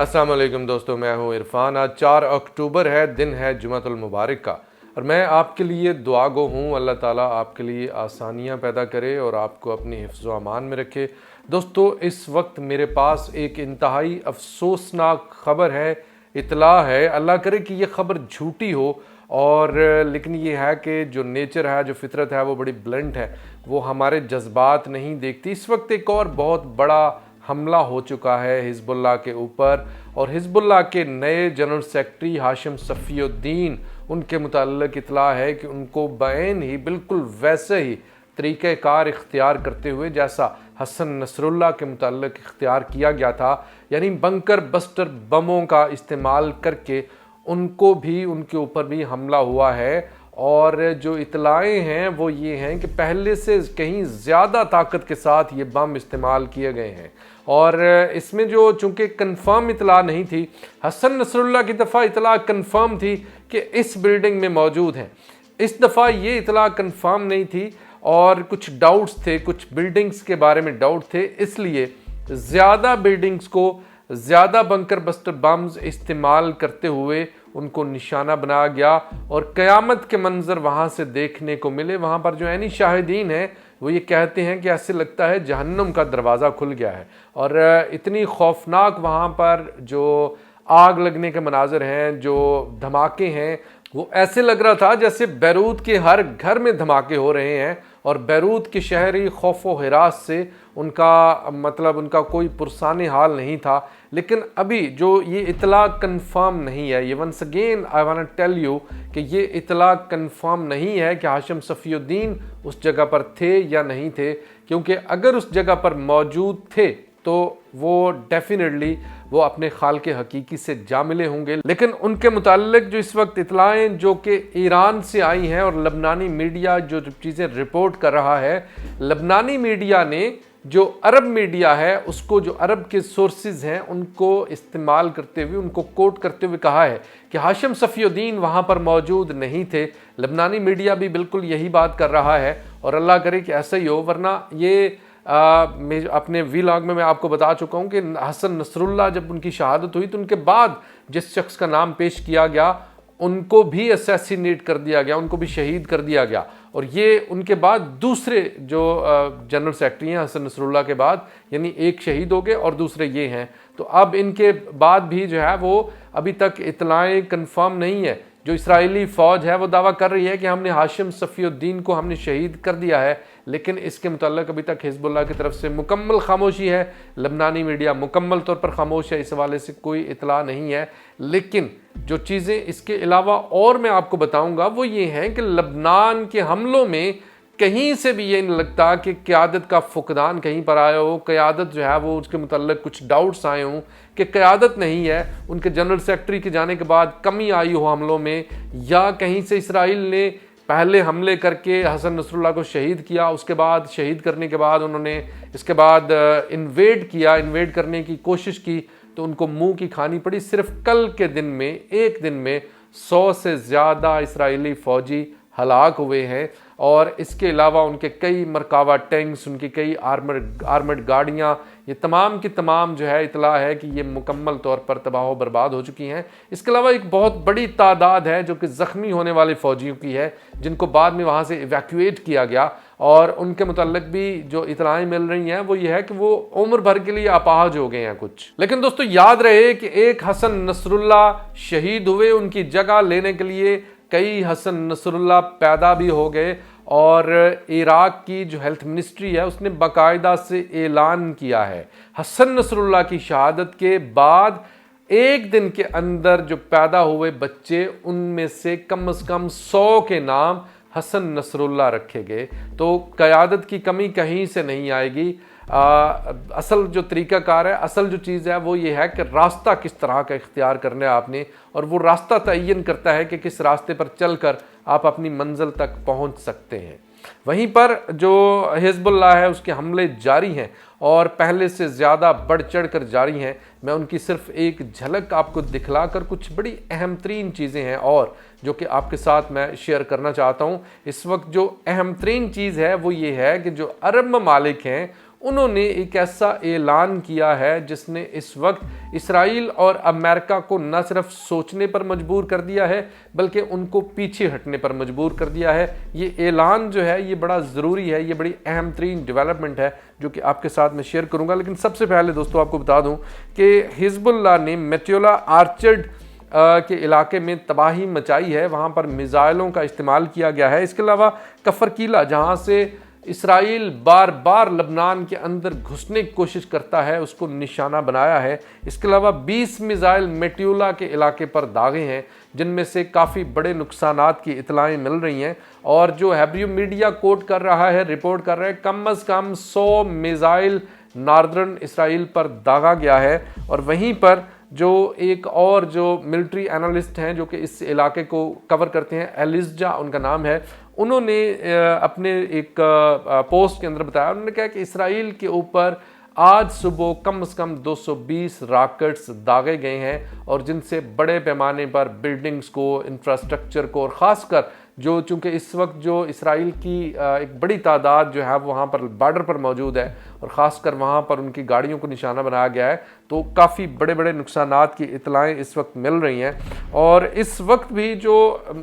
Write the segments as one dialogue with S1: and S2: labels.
S1: अस्सलाम वालेकुम दोस्तों, मैं हूं इरफान। आज 4 अक्टूबर है, दिन है जुमातुल मुबारक का, और मैं आपके लिए दुआ गो हूँ। अल्लाह ताला आपके लिए आसानियाँ पैदा करे और आपको अपनी हिफ्ज़ व अमान में रखे। दोस्तों, इस वक्त मेरे पास एक इंतहाई अफसोसनाक ख़बर है, इतला है। अल्लाह करे कि ये ख़बर झूठी हो, और लेकिन ये है कि जो नेचर है, जो फितरत है, वो बड़ी ब्लंट है, वो हमारे जज्बात नहीं देखती। इस वक्त एक और बहुत बड़ा हमला हो चुका है हिज़्बुल्लाह के ऊपर, और हिज़्बुल्लाह के नए जनरल सेक्रेटरी हाशिम सफ़ीउद्दीन, उनके मुताल्लिक़ इतला है कि उनको बैन ही बिल्कुल वैसे ही तरीक़ेकार इख्तियार करते हुए जैसा हसन नसरुल्लाह के मुताल्लिक़ इख्तियार किया गया था, यानी बंकर बस्टर बमों का इस्तेमाल करके उनको भी, उनके ऊपर भी हमला हुआ है। और जो इतलाएँ हैं वो ये हैं कि पहले से कहीं ज़्यादा ताकत के साथ ये बम इस्तेमाल किए गए हैं। और इसमें जो चूँकि कन्फर्म इतला नहीं थी, हसन नसरुल्लाह की दफ़ा इतला कन्फर्म थी कि इस बिल्डिंग में मौजूद हैं। इस दफ़ा ये इतला कन्फर्म नहीं थी और कुछ डाउट्स थे, कुछ बिल्डिंग्स के बारे में डाउट थे, इसलिए ज़्यादा बिल्डिंग्स को ज़्यादा बंकर बस्टर बम्स इस्तेमाल करते हुए उनको निशाना बनाया गया। और क़यामत के मंजर वहाँ से देखने को मिले। वहाँ पर जो ऐनी शाहिदीन हैं वो ये कहते हैं कि ऐसे लगता है जहन्नुम का दरवाज़ा खुल गया है। और इतनी खौफनाक वहाँ पर जो आग लगने के मनाजर हैं, जो धमाके हैं, वो ऐसे लग रहा था जैसे बैरूत के हर घर में धमाके हो रहे हैं। और बैरूत के शहरी खौफ व हिरास से उनका कोई पुरसाने हाल नहीं था। लेकिन अभी जो ये इतला कन्फर्म नहीं है, ये once again I want to tell you कि ये इतला कन्फर्म नहीं है कि हाशिम सफ़ीउद्दीन उस जगह पर थे या नहीं थे, क्योंकि अगर उस जगह पर मौजूद थे तो वो डेफिनेटली वो अपने खाल के हकीकी से जा मिले होंगे। लेकिन उनके मुताल्लिक जो इस वक्त इतलाएँ जो कि ईरान से आई हैं, और लबनानी मीडिया जो चीज़ें रिपोर्ट कर रहा है, लबनानी मीडिया ने जो अरब मीडिया है उसको, जो अरब के सोर्सेज हैं, उनको इस्तेमाल करते हुए, उनको कोट करते हुए कहा है कि हाशिम सफ़ीउद्दीन वहाँ पर मौजूद नहीं थे। लबनानी मीडिया भी बिल्कुल यही बात कर रहा है, और अल्लाह करे कि ऐसा ही हो। वरना ये मैं अपने वीलॉग में मैं आपको बता चुका हूँ कि हसन नसरुल्लाह जब उनकी शहादत हुई तो उनके बाद जिस शख्स का नाम पेश किया गया उनको भी असैसिनेट कर दिया गया, उनको भी शहीद कर दिया गया। और ये उनके बाद दूसरे जो जनरल सेक्रेटरी हैं हसन नसरुल्लाह के बाद, यानी एक शहीद हो गए और दूसरे ये हैं। तो अब इनके बाद भी जो है वो अभी तक इतलाएँ कन्फर्म नहीं है। जो इस्राएली फ़ौज है वो दावा कर रही है कि हमने हाशिम सफ़ीउद्दीन को हमने शहीद कर दिया है, लेकिन इसके मुताल्लिक़ अभी तक हिज़्बुल्लाह की तरफ से मुकम्मल खामोशी है। लबनानी मीडिया मुकम्मल तौर पर खामोश है, इस हवाले से कोई इतला नहीं है। लेकिन जो चीज़ें इसके अलावा और मैं आपको बताऊँगा वो ये हैं कि लबनान के हमलों में कहीं से भी ये नहीं लगता कि क़यादत का फुकदान कहीं पर आया हो। क़यादत जो है वो उसके मुताल्लिक़ कुछ डाउट्स आए हों कि क़यादत नहीं है, उनके जनरल सेक्रेटरी के जाने के बाद कमी आई हो हमलों में, या कहीं से इसराइल ने पहले हमले करके हसन नसरुल्लाह को शहीद किया, उसके बाद शहीद करने के बाद उन्होंने इसके बाद इन्वेड किया, इन्वेड करने की कोशिश की तो उनको मुँह की खानी पड़ी। सिर्फ कल के दिन में, एक दिन में 100 से ज़्यादा इसराइली फ़ौजी हलाक हुए हैं। और इसके अलावा उनके कई मरकावा टैंक्स, उनकी कई आर्मर्ड गाड़ियाँ, ये तमाम की तमाम जो है इतला है कि ये मुकम्मल तौर पर तबाह व बर्बाद हो चुकी हैं। इसके अलावा एक बहुत बड़ी तादाद है जो कि ज़ख्मी होने वाले फ़ौजियों की है, जिनको बाद में वहाँ से इवैक्यूएट किया गया। और उनके मुताल्लिक़ भी जो इतलाएँ मिल रही हैं वो ये है कि वो उम्र भर के लिए अपाहज हो गए हैं कुछ। लेकिन दोस्तों याद रहे कि एक हसन नसरुल्लाह शहीद हुए, उनकी जगह लेने के लिए कई हसन नसरुल्लाह पैदा भी हो गए। और इराक़ की जो हेल्थ मिनिस्ट्री है उसने बाकायदा से ऐलान किया है हसन नसरुल्लाह की शहादत के बाद एक दिन के अंदर जो पैदा हुए बच्चे, उनमें से कम 100 के नाम हसन नसरुल्लाह रखे गए। तो क़यादत की कमी कहीं से नहीं आएगी। असल जो तरीक़ाकार है, असल जो चीज़ है वो ये है कि रास्ता किस तरह का इख्तियार करना है आपने, और वो रास्ता तयन करता है कि किस रास्ते पर चलकर आप अपनी मंजिल तक पहुंच सकते हैं। वहीं पर जो हिज़्बुल्लाह है उसके हमले जारी हैं, और पहले से ज़्यादा बढ़ चढ़ कर जारी हैं। मैं उनकी सिर्फ एक झलक आपको दिखलाकर कुछ बड़ी अहम तरीन चीज़ें हैं और जो कि आपके साथ मैं शेयर करना चाहता हूँ। इस वक्त जो अहम तरीन चीज़ है वो ये है कि जो अरब ममालिक हैं उन्होंने एक ऐसा ऐलान किया है जिसने इस वक्त इसराइल और अमेरिका को न सिर्फ सोचने पर मजबूर कर दिया है बल्कि उनको पीछे हटने पर मजबूर कर दिया है। ये ऐलान जो है ये बड़ा ज़रूरी है, ये बड़ी अहम तरीन डेवलपमेंट है जो कि आपके साथ मैं शेयर करूंगा। लेकिन सबसे पहले दोस्तों आपको बता दूं कि हिजबुल्लाह ने मेट्योला आर्चर्ड के इलाके में तबाही मचाई है, वहाँ पर मिसाइलों का इस्तेमाल किया गया है। इसके अलावा कफर कीला, जहाँ से इसराइल बार बार लबनान के अंदर घुसने की कोशिश करता है, उसको निशाना बनाया है। इसके अलावा 20 मिसाइल मेट्योला के इलाके पर दागे हैं जिनमें से काफ़ी बड़े नुकसानात की इतलाएँ मिल रही हैं। और जो हैब्रू मीडिया कोट कर रहा है, रिपोर्ट कर रहा है, कम अज़ कम 100 मिसाइल नॉर्दर्न इसराइल पर दागा गया है। और वहीं पर जो एक और जो मिलिट्री एनालिस्ट हैं जो कि इस इलाके को कवर करते हैं, एलिजा उनका नाम है, उन्होंने अपने एक पोस्ट के अंदर बताया, उन्होंने कहा कि इसराइल के ऊपर आज सुबह कम से कम 220 रॉकेट्स दागे गए हैं और जिनसे बड़े पैमाने पर बिल्डिंग्स को, इंफ्रास्ट्रक्चर को, और ख़ासकर जो चूँकि इस वक्त जो इसराइल की एक बड़ी तादाद जो है वहाँ पर बॉर्डर पर मौजूद है और ख़ासकर वहाँ पर उनकी गाड़ियों को निशाना बनाया गया है, तो काफ़ी बड़े बड़े नुकसानात की इतलाएँ इस वक्त मिल रही हैं। और इस वक्त भी जो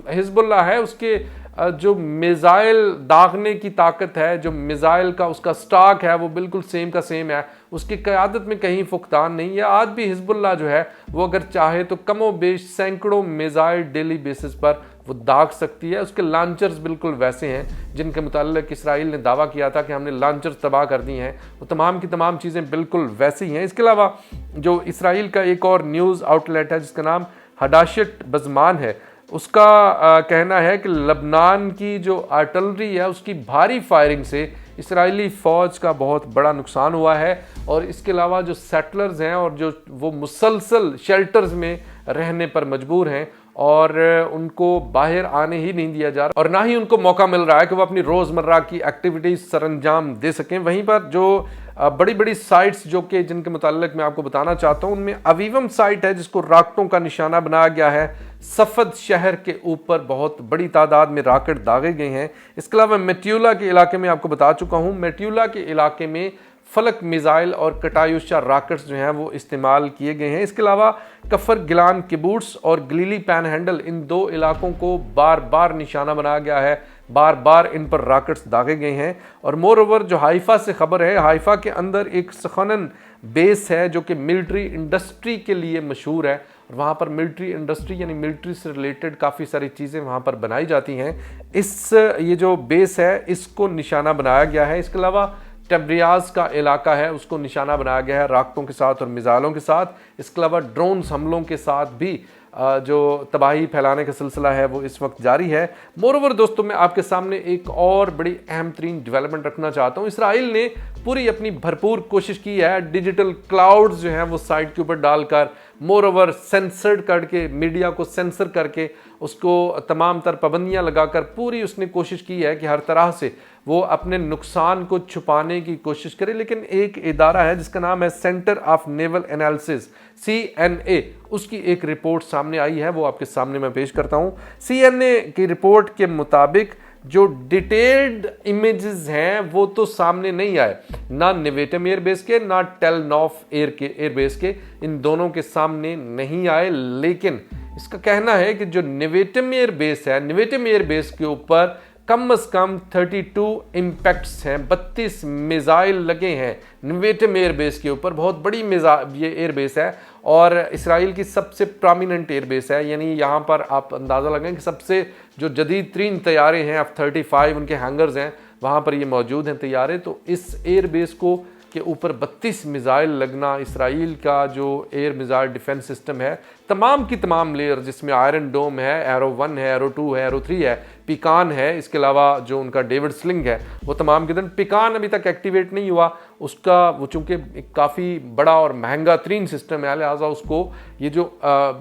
S1: हिजबुल्लाह है उसके जो मिसाइल दागने की ताकत है, जो मिसाइल का उसका स्टॉक है वो बिल्कुल सेम का सेम है, उसकी क़यादत में कहीं फुकतान नहीं है। आज भी हिजबुल्लाह जो है वो अगर चाहे तो कमो बेश सैकड़ों मिसाइल डेली बेसिस पर वो दाग सकती है। उसके लॉन्चर्स बिल्कुल वैसे हैं जिनके मुताल्लिक इसराइल ने दावा किया था कि हमने लॉन्चर्स तबाह कर दिए हैं, वो तमाम की तमाम चीज़ें बिल्कुल वैसी ही हैं। इसके अलावा जो इसराइल का एक और न्यूज़ आउटलेट है जिसका नाम हडाशत बज़मान है, उसका कहना है कि लबनान की जो आर्टिलरी है उसकी भारी फायरिंग से इसराइली फ़ौज का बहुत बड़ा नुकसान हुआ है। और इसके अलावा जो सेटलर्स हैं और जो वो मुसलसल शेल्टर्स में रहने पर मजबूर हैं और उनको बाहर आने ही नहीं दिया जा रहा और ना ही उनको मौका मिल रहा है कि वो अपनी रोज़मर्रा की एक्टिविटीज़ सरअंजाम दे सकें। वहीं पर जो बड़ी बड़ी साइट्स जो कि जिनके मुताल्लिक मैं आपको बताना चाहता हूँ, उनमें अवीवम साइट है जिसको रॉकेटों का निशाना बनाया गया है। सफद शहर के ऊपर बहुत बड़ी तादाद में रॉकेट दागे गए हैं। इसके अलावा मेट्योला के इलाके में आपको बता चुका हूँ, मेट्योला के इलाके में फलक मिसाइल और कटायुशा रॉकेट्स जो हैं वो इस्तेमाल किए गए हैं। इसके अलावा कफर गिलान किबूट्स और गलीली पैन हैंडल, इन दो इलाकों को बार बार निशाना बनाया गया है, बार बार इन पर रॉकेट्स दागे गए हैं। और मोर ओवर जो हाइफा से खबर है, हाइफा के अंदर एक सखनन बेस है जो कि मिलिट्री इंडस्ट्री के लिए मशहूर है और वहाँ पर मिलिट्री इंडस्ट्री यानी मिलिट्री से रिलेटेड काफ़ी सारी चीज़ें वहाँ पर बनाई जाती हैं। ये जो बेस है इसको निशाना बनाया गया है। इसके अलावा टब्रियाज का इलाका है उसको निशाना बनाया गया है रॉकेटों के साथ और मिसाइलों के साथ। इसके अलावा ड्रोन्स हमलों के साथ भी जो तबाही फैलाने का सिलसिला है वो इस वक्त जारी है। मोरओवर दोस्तों, मैं आपके सामने एक और बड़ी अहम तरीन डेवलपमेंट रखना चाहता हूँ। इसराइल ने पूरी अपनी भरपूर कोशिश की है डिजिटल क्लाउड्स जो हैं वो साइट के ऊपर डालकर, मोरओवर सेंसर्ड करके, मीडिया को सेंसर करके, उसको तमाम तर पाबंदियाँ लगाकर पूरी उसने कोशिश की है कि हर तरह से वो अपने नुकसान को छुपाने की कोशिश करे। लेकिन एक इदारा है जिसका नाम है centre of naval analysis, CNA, उसकी एक रिपोर्ट सामने आई है, वो आपके सामने मैं पेश करता हूँ। CNA की रिपोर्ट के मुताबिक जो डिटेल्ड इमेजेस हैं वो तो सामने नहीं आए, ना नेवेटम एयरबेस के ना टेल नॉफ एयरबेस के, इन दोनों के सामने नहीं आए। लेकिन इसका कहना है कि जो नेवेटम एयरबेस है, नेवेटम एयरबेस के ऊपर कम से कम 32 इम्पैक्ट्स हैं, 32 मिसाइल लगे हैं नेवेटम एयरबेस के ऊपर। बहुत बड़ी ये एयरबेस है और इसराइल की सबसे प्रोमिनेंट एयरबेस है, यानी यहाँ पर आप अंदाज़ा लगाएं कि सबसे जो जदीद तरीन तैयारे हैं F-35, उनके हैंगर्स हैं, वहाँ पर ये मौजूद हैं तैयारे। तो इस एयरबेस को के ऊपर 32 मिसाइल लगना, इसराइल का जो एयर मिसाइल डिफेंस सिस्टम है, तमाम की तमाम लेयर जिसमें आयरन डोम है, एरो 1 है, एरो 2 है, एरो 3 है, पिकान है, इसके अलावा जो उनका डेविड स्लिंग है वो तमाम के दिन, पिकान अभी तक एक्टिवेट नहीं हुआ, उसका वो चूँकि काफ़ी बड़ा और महंगा तरीन सिस्टम है, लिहाजा उसको ये जो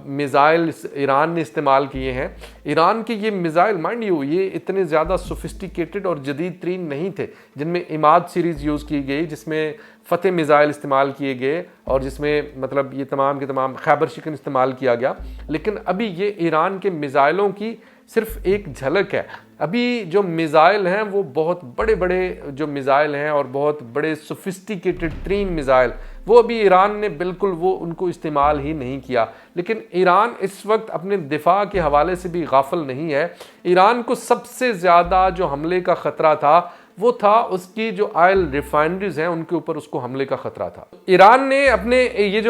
S1: मिसाइल ईरान ने इस्तेमाल किए हैं, ईरान के ये मिसाइल माइंड यू ये इतने ज़्यादा सोफिस्टिकेटेड और जदीद तरीन नहीं थे, जिनमें इमाद सीरीज़ यूज़ की गई, जिसमें फ़तेह मिसाइल इस्तेमाल किए गए और जिसमें मतलब ये तमाम के तमाम खैबर शिकन इस्तेमाल किया गया। लेकिन अभी ये ईरान के मिसाइलों की सिर्फ एक झलक है। अभी जो मिज़ाइल हैं वो बहुत बड़े बड़े जो मिज़ाइल हैं और बहुत बड़े सोफिस्टिकेटेड तरीन मिज़ाइल, वो अभी ईरान ने बिल्कुल वो उनको इस्तेमाल ही नहीं किया। लेकिन ईरान इस वक्त अपने दिफा के हवाले से भी गाफिल नहीं है। ईरान को सबसे ज़्यादा जो हमले का ख़तरा था वो था उसकी जो ऑयल रिफाइनरीज हैं उनके ऊपर उसको हमले का खतरा था। ईरान ने अपने ये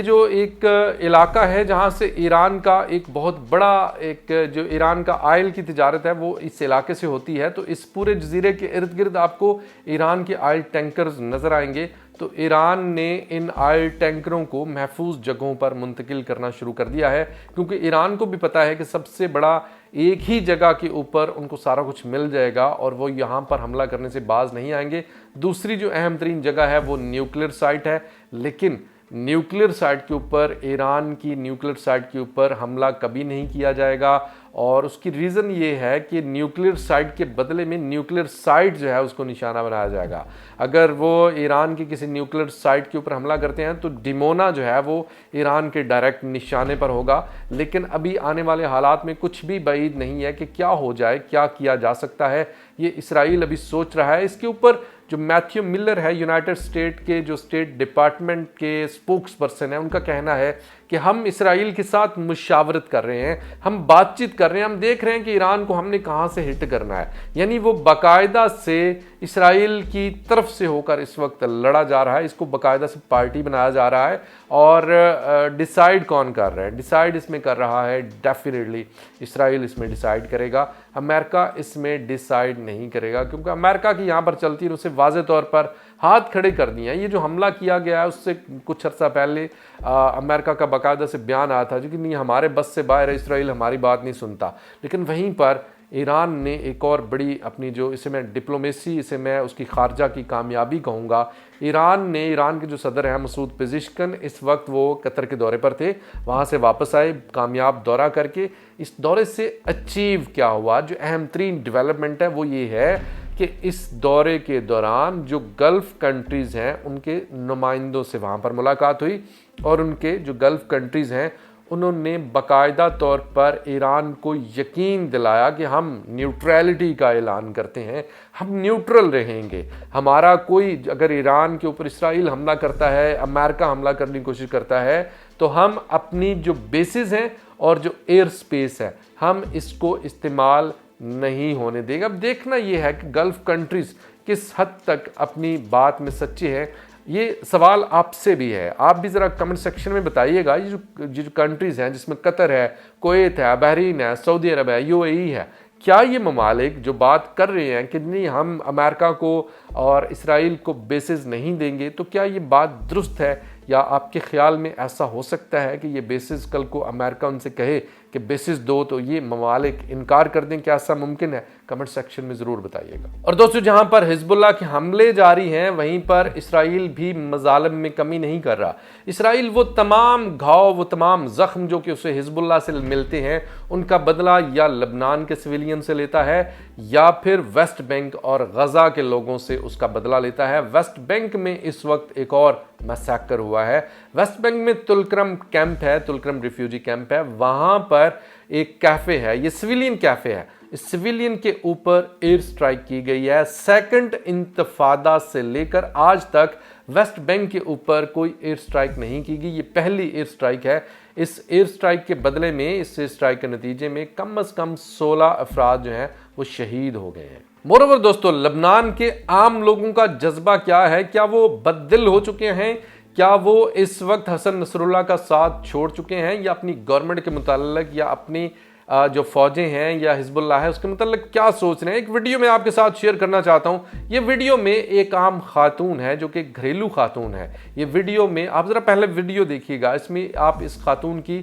S1: जो एक इलाका है जहां से ईरान का एक बहुत बड़ा एक जो ईरान का ऑयल की तिजारत है वो इस इलाके से होती है, तो इस पूरे जजीरे के इर्द गिर्द आपको ईरान के ऑयल टैंकर्स नज़र आएंगे। तो ईरान ने इन ऑयल टैंकरों को महफूज जगहों पर मुंतकिल करना शुरू कर दिया है, क्योंकि ईरान को भी पता है कि सबसे बड़ा एक ही जगह के ऊपर उनको सारा कुछ मिल जाएगा और वो यहाँ पर हमला करने से बाज नहीं आएंगे। दूसरी जो अहम तरीन जगह है वो न्यूक्लियर साइट है, लेकिन न्यूक्लियर साइट के ऊपर, ईरान की न्यूक्लियर साइट के ऊपर हमला कभी नहीं किया जाएगा। और उसकी रीज़न ये है कि न्यूक्लियर साइट के बदले में न्यूक्लियर साइट जो है उसको निशाना बनाया जाएगा। अगर वो ईरान की किसी न्यूक्लियर साइट के ऊपर हमला करते हैं तो डिमोना जो है वो ईरान के डायरेक्ट निशाने पर होगा। लेकिन अभी आने वाले हालात में कुछ भी बाइद नहीं है कि क्या हो जाए, क्या किया जा सकता है, ये इसराइल अभी सोच रहा है। इसके ऊपर जो मैथ्यू मिलर है, यूनाइटेड स्टेट के जो स्टेट डिपार्टमेंट के स्पोक्स पर्सन है, उनका कहना है कि हम इसराइल के साथ मुशावरत कर रहे हैं, हम बातचीत कर रहे हैं, हम देख रहे हैं कि ईरान को हमने कहाँ से हिट करना है। यानी वो बाकायदा से इसराइल की तरफ से होकर इस वक्त लड़ा जा रहा है, इसको बाकायदा से पार्टी बनाया जा रहा है। और डिसाइड कौन कर रहा है? डिसाइड इसमें कर रहा है डेफिनेटली इसराइल इसमें डिसाइड करेगा, अमेरिका इसमें डिसाइड नहीं करेगा, क्योंकि अमेरिका की यहाँ पर चलती है उसे वाज़े तौर पर हाथ खड़े कर दिए हैं। ये जो हमला किया गया है उससे कुछ अर्सा पहले अमेरिका का बाकायदा से बयान आया था जो कि नहीं, हमारे बस से बाहर है, इसराइल हमारी बात नहीं सुनता। लेकिन वहीं पर ईरान ने एक और बड़ी अपनी जो, इसे मैं डिप्लोमेसी, इसे मैं उसकी खारजा की कामयाबी कहूँगा, ईरान के जो सदर हैं मसूद पेजिशकिन, इस वक्त वो कतर के दौरे पर थे, वहाँ से वापस आए कामयाब दौरा करके। इस दौरे से अचीव क्या हुआ, जो अहम तरीन डेवलपमेंट है वो ये है कि इस दौरे के दौरान जो गल्फ़ कंट्रीज़ हैं उनके नुमाइंदों से वहाँ पर मुलाकात हुई और उनके जो गल्फ़ कंट्रीज़ हैं उन्होंने बाकायदा तौर पर ईरान को यकीन दिलाया कि हम न्यूट्रलिटी का ऐलान करते हैं, हम न्यूट्रल रहेंगे। हमारा कोई, अगर ईरान के ऊपर इसराइल हमला करता है, अमेरिका हमला करने की कोशिश करता है, तो हम अपनी जो बेसिस हैं और जो एयर स्पेस है हम इसको इस्तेमाल नहीं होने देगा। अब देखना यह है कि गल्फ़ कंट्रीज़ किस हद तक अपनी बात में सच्चे हैं। ये सवाल आपसे भी है, आप भी ज़रा कमेंट सेक्शन में बताइएगा। ये जो कंट्रीज़ हैं जिसमें कतर है, कुवैत है, बहरीन है, सऊदी अरब है, यूएई है, क्या ये ममालिक जो बात कर रहे हैं कि नहीं हम अमेरिका को और इसराइल को बेसिस नहीं देंगे, तो क्या ये बात दुरुस्त है? या आपके ख्याल में ऐसा हो सकता है कि ये बेसिस कल को अमेरिका उनसे कहे कि बेसिस दो तो ये ममालिक इनकार कर दें? क्या ऐसा मुमकिन है? कमेंट सेक्शन में ज़रूर बताइएगा। और दोस्तों, जहां पर हिजबुल्लाह के हमले जारी हैं वहीं पर इसराइल भी मजालिम में कमी नहीं कर रहा। इसराइल वो तमाम घाव, वो तमाम ज़ख्म जो कि उसे हिजबुल्लाह से मिलते हैं उनका बदला या लबनान के सिविलियन से लेता है या फिर वेस्ट बैंक और गजा के लोगों से उसका बदला लेता है। वेस्ट बैंक में इस वक्त एक और मैसेकर हुआ है। वेस्ट बैंक में तुलकरम कैंप है, तुलकरम रिफ्यूजी कैंप है, वहां पर एक कैफे है, ये सिविलियन कैफे है। इस सिविलियन के ऊपर एयर स्ट्राइक की गई है। सेकंड इंतफादा से लेकर आज तक वेस्ट बैंक के ऊपर कोई एयर स्ट्राइक नहीं की गई, ये पहली एयर स्ट्राइक है। इस एयर स्ट्राइक के बदले में, इस एयर स्ट्राइक के नतीजे में कम से कम 16 अफराद जो हैं वो शहीद हो गए हैं। मोरोवर दोस्तों, लबनान के आम लोगों का जज्बा क्या है? क्या वो बददिल हो चुके हैं? क्या वो इस वक्त हसन नसरुल्लाह का साथ छोड़ चुके हैं, या अपनी गवर्नमेंट के मुताल्लिक या अपनी जो फौजें हैं या हिजबुल्लाह है उसके मतलब क्या सोच रहे हैं? एक वीडियो में आपके साथ शेयर करना चाहता हूं। ये वीडियो में एक आम खातून है जो कि घरेलू खातून है। ये वीडियो में आप ज़रा पहले वीडियो देखिएगा, इसमें आप इस खातून की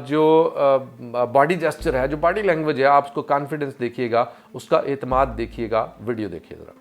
S1: जो बॉडी जेस्चर है, जो बॉडी लैंग्वेज है, आप उसको कॉन्फिडेंस देखिएगा, उसका एतमाद देखिएगा। वीडियो देखिए ज़रा।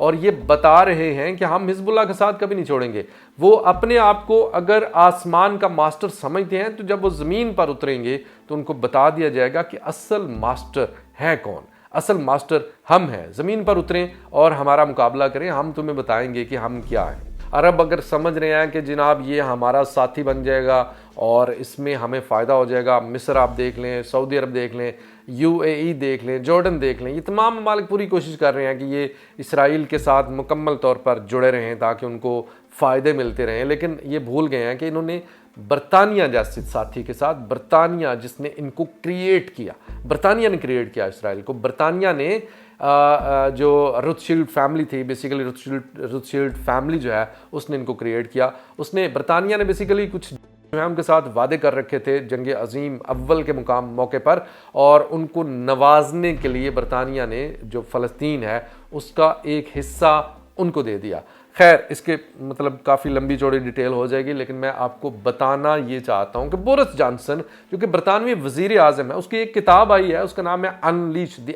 S1: और ये बता रहे हैं कि हम हिजबुल्लाह के साथ कभी नहीं छोड़ेंगे। वो अपने आप को अगर आसमान का मास्टर समझते हैं तो जब वो ज़मीन पर उतरेंगे तो उनको बता दिया जाएगा कि असल मास्टर है कौन? असल मास्टर हम हैं। ज़मीन पर उतरें और हमारा मुकाबला करें, हम तुम्हें बताएंगे कि हम क्या हैं। अरब अगर समझ रहे हैं कि जनाब ये हमारा साथी बन जाएगा और इसमें हमें फ़ायदा हो जाएगा, मिस्र आप देख लें, सऊदी अरब देख लें, UAE देख लें, जॉर्डन देख लें, ये तमाम ममालिक पूरी कोशिश कर रहे हैं कि ये इसराइल के साथ मुकम्मल तौर पर जुड़े रहें ताकि उनको फ़ायदे मिलते रहें। लेकिन ये भूल गए हैं कि इन्होंने बरतानिया जैसे साथी के साथ, बरतानिया जिसने इनको क्रिएट किया, बरतानिया ने क्रिएट किया इसराइल को। बरतानिया ने जो रोथशिल्ड फैमिली थी, बेसिकली रोथशिल्ड फैमिली जो है उसने इनको क्रिएट किया। उसने बरतानिया ने बेसिकली कुछ जो है उनके साथ वादे कर रखे थे जंग अजीम अव्वल के मौके पर, और उनको नवाजने के लिए बरतानिया ने जो फ़लस्तीन है उसका एक हिस्सा उनको दे दिया। खैर इसके मतलब काफ़ी लंबी चौड़ी डिटेल हो जाएगी, लेकिन मैं आपको बताना ये चाहता हूँ कि बोरिस जॉनसन जो कि बरतानवी वज़ीर आज़म है, उसकी एक किताब आई है, उसका नाम है अनलीश द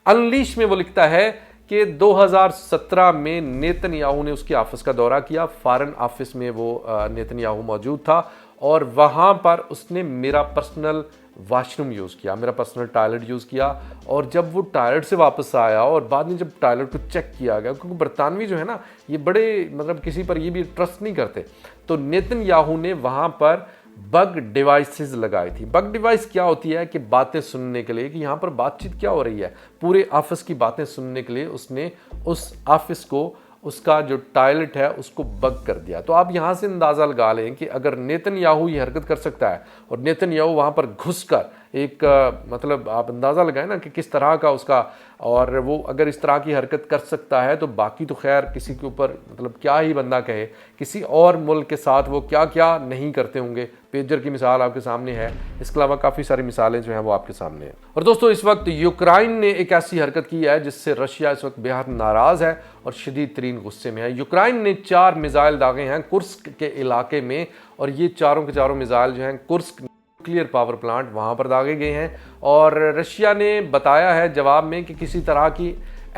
S1: अनलीश में वो लिखता है कि 2017 में नेतन्याहू ने उसके ऑफिस का दौरा किया। फॉरेन ऑफिस में वो नेतन्याहू मौजूद था और वहाँ पर उसने मेरा पर्सनल वाशरूम यूज़ किया, मेरा पर्सनल टॉयलेट यूज़ किया। और जब वो टॉयलेट से वापस आया और बाद में जब टॉयलेट को चेक किया गया, क्योंकि बरतानवी जो है ना ये बड़े मतलब किसी पर ये भी ट्रस्ट नहीं करते, तो नेतन्याहू ने वहाँ पर बग डिवाइसेस लगाई थी। बग डिवाइस क्या होती है कि बातें सुनने के लिए कि यहाँ पर बातचीत क्या हो रही है, पूरे ऑफिस की बातें सुनने के लिए उसने उस ऑफिस को, उसका जो टॉयलेट है उसको बग कर दिया। तो आप यहाँ से अंदाज़ा लगा लें कि अगर नेतन्याहू ये हरकत कर सकता है और नेतन्याहू वहाँ पर घुसकर एक मतलब आप अंदाज़ा लगाएं ना कि किस तरह का उसका, और वो अगर इस तरह की हरकत कर सकता है तो बाकी तो खैर किसी के ऊपर मतलब क्या ही बंदा कहे, किसी और मुल्क के साथ वो क्या क्या नहीं करते होंगे। पेजर की मिसाल आपके सामने है, इसके अलावा काफ़ी सारी मिसालें जो हैं वो आपके सामने हैं। और दोस्तों इस वक्त यूक्रेन ने एक ऐसी हरकत की है जिससे रशिया इस वक्त बेहद नाराज़ है और शदीद तरीन गुस्से में है। यूक्रेन ने 4 मिसाइल दागे हैं कुर्स्क के इलाके में, और ये चारों के चारों मिसाइल जो हैं कुर्स्क न्यूक्लियर पावर प्लांट वहाँ पर दागे गए हैं। और रशिया ने बताया है जवाब में कि किसी तरह की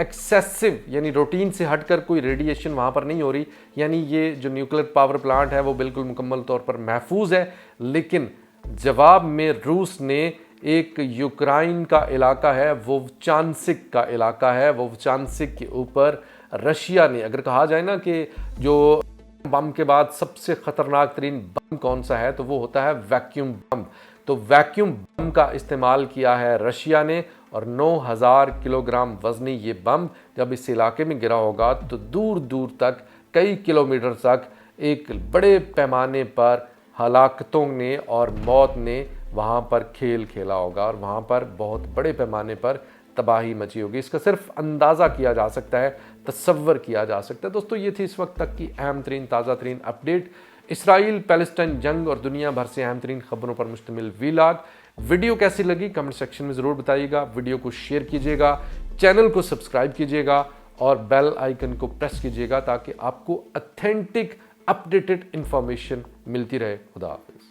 S1: एक्सेसिव यानी रूटीन से हटकर कोई रेडिएशन वहाँ पर नहीं हो रही, यानी ये जो न्यूक्लियर पावर प्लांट है वो बिल्कुल मुकम्मल तौर पर महफूज है। लेकिन जवाब में रूस ने एक यूक्रेन का इलाका है, वोवचांसिक का इलाका है, वोवचांसिक के ऊपर रशिया ने, अगर कहा जाए ना कि जो बम के बाद सबसे ख़तरनाक तरीन बम कौन सा है तो वो होता है वैक्यूम बम। तो वैक्यूम बम का इस्तेमाल किया है रशिया ने, और 9000 किलोग्राम वजनी ये बम जब इस इलाके में गिरा होगा तो दूर दूर तक कई किलोमीटर तक एक बड़े पैमाने पर हलाकतों ने और मौत ने वहाँ पर खेल खेला होगा और वहाँ पर बहुत बड़े पैमाने पर तबाही मची होगी। इसका सिर्फ अंदाज़ा किया जा सकता है, तसव्वुर किया जा सकता है। दोस्तों ये थी इस वक्त तक की अहम तरीन ताज़ा तरीन अपडेट, इसराइल पैलेस्टाइन जंग और दुनिया भर से अहम तरीन खबरों पर मुश्तमिल वीलॉग। वीडियो कैसी लगी कमेंट सेक्शन में ज़रूर बताइएगा, वीडियो को शेयर कीजिएगा, चैनल को सब्सक्राइब कीजिएगा और बेल आइकन को प्रेस कीजिएगा ताकि आपको ऑथेंटिक अपडेटेड इंफॉर्मेशन मिलती रहे। खुदा हाफिज़।